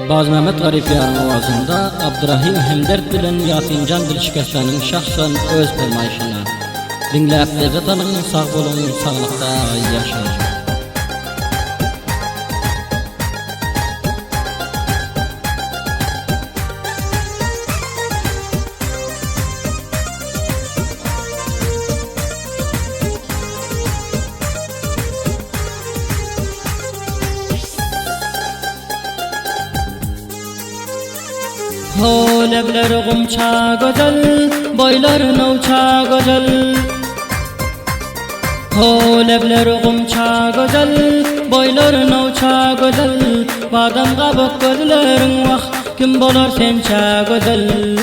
Baz Mehmet Garipyar'ın ovazında Abdurrahim Hemdert bilen Yasincan Dilşikeslerinin şahsen öz permayışına dinleyip lezzet alın, sağ olun, sağlıkta yaşayın. Ho lebleri gumça güzel, boyları uça güzel. Ho lebleri gumça güzel, boyları uça güzel. Badam kabuk gözlerin vah, kim bolar sençe güzel.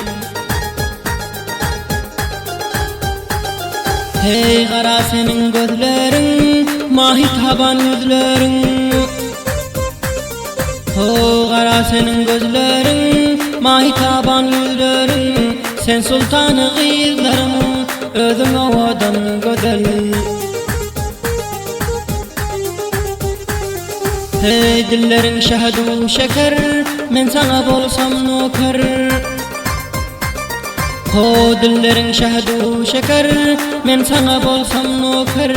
Hey kara senin gözlerin, mahi taban yüzlerin. Ho kara senin gözlerin, mahi taban yüzlerin. Sen sultanı gizlerim, özün ovadan güzel. Hey dillerin şehdu şeker, men sana bolsam noker. Ho dillerin şehdu şeker, men sana bolsam noker.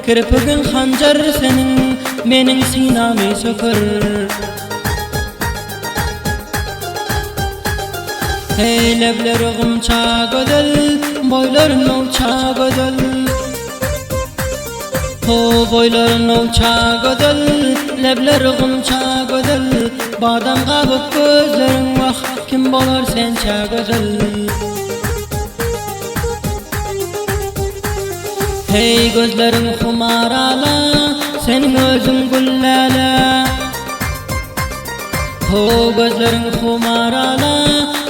Kirpigin hancar senin, menin sinami söker. Hey lebleri gumça güzel, boyların uça güzel. Ho boyların uça güzel, lebleri gumça güzel. Badam kabuk gözlerin vah, kim bolar sençe güzel. Hey gözlerin humarala, senin özün güllala. Ho gözlerin humarala,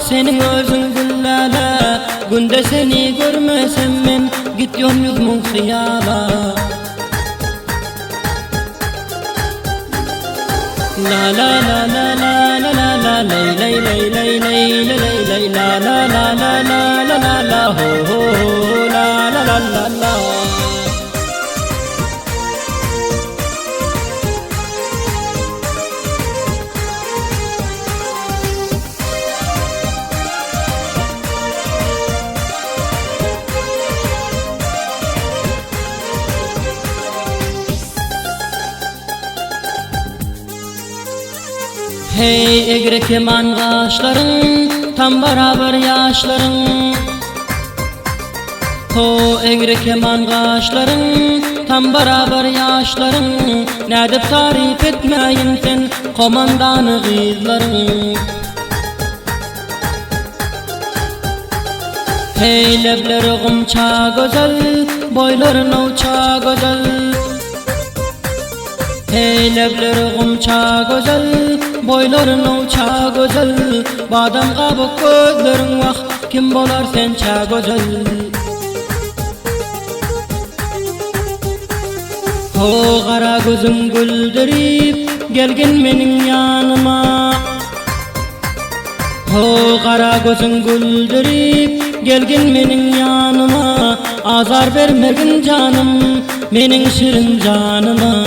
senin özün güllala. Günde seni görmesem men, gidiyorum yüzümün hıyala. La la la la la la la la lay lay lay lay lay lay lay la la la la la la la la ho ho la la la la la. Hey egre keman kaşların, tam beraber yaşların. Ho egre keman kaşların, tam beraber yaşların. Nedip tarif etmeyin sen, komandanı gizlerin. Hey lebleri gumça güzel, boyların uça güzel. Hey lebleri gumça güzel, boyların uça güzel. Badam kabuk gözlerin vah, kim bolar sençe güzel. Ho kara gözün güldürüp, gelgin benim yanıma. Ho kara gözün güldürüp, gelgin benim yanıma. Azar vermegin canım, benim şirin canıma.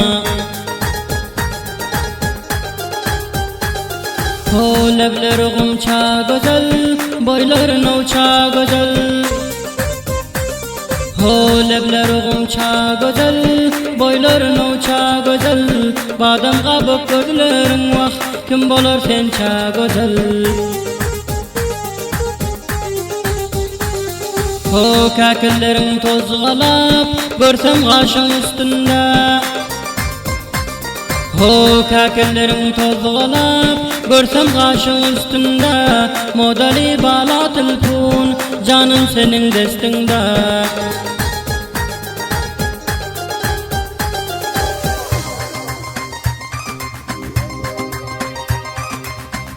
Ho lebleri gumça güzel, boyların uça güzel. Ho lebleri gumça güzel, boyların uça güzel. Badam kabuk gözlerin vah, kim bolar sençe güzel. Ho kakillerin tozgalap, görsem kaşın üstünde. Ho kakillerin tozgalap, görsem kaşın üstünde. Modali bala telefon, canım senin destinde.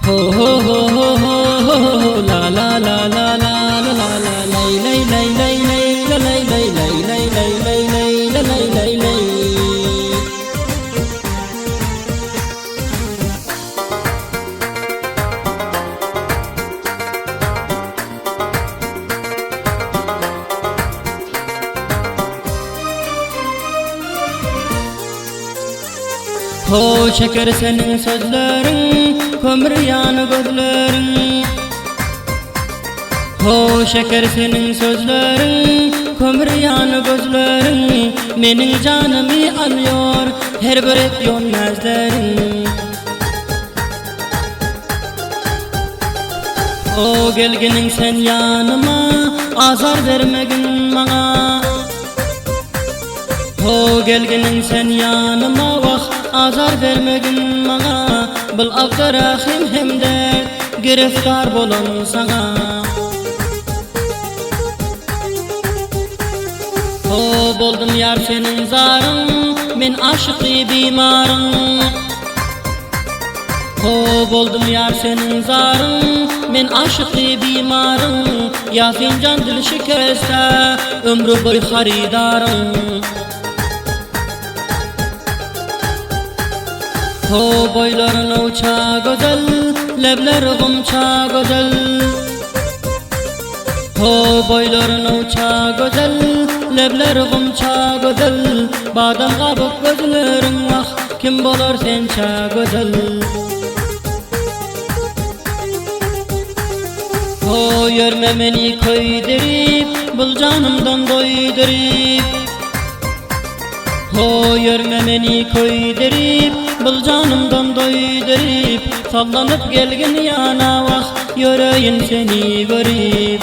Ho ho ho ho ho ho la la la la la la la la lay lay lay lay lay la lay lay lay lay lay lay lay la lay lay lay. Ho şeker senin sözlerin, kömür yanı gözlerin. Ho şeker senin sözlerin, kömür yanı gözlerin, menin canımı alıyor her bir et yönmezlerin. O gelginin sen yanıma, azar vermegin bana. O gelginin sen yanıma, vah azar vermegin bana. Bil Abdurrahim Hemdert giriftar bolun sana. O boldum yar senin zarın, men aşıklı bimarın. O boldum yar senin zarın, men aşıklı bimarın. Ya fincan dil şikeste, ömrü boy haridarın. O boyların uça güzel, lebler gımça güzel. O boyların uça güzel, lebler gımça güzel. Badam kabuk gözlerin vah, kim bolur sença güzel. O yörme meni koydirip, bul canımdan doydirip. O yörme meni koydirip, bul canımdan doydirip. Sallanıp gelgin yana vah, yüreğin seni görüp.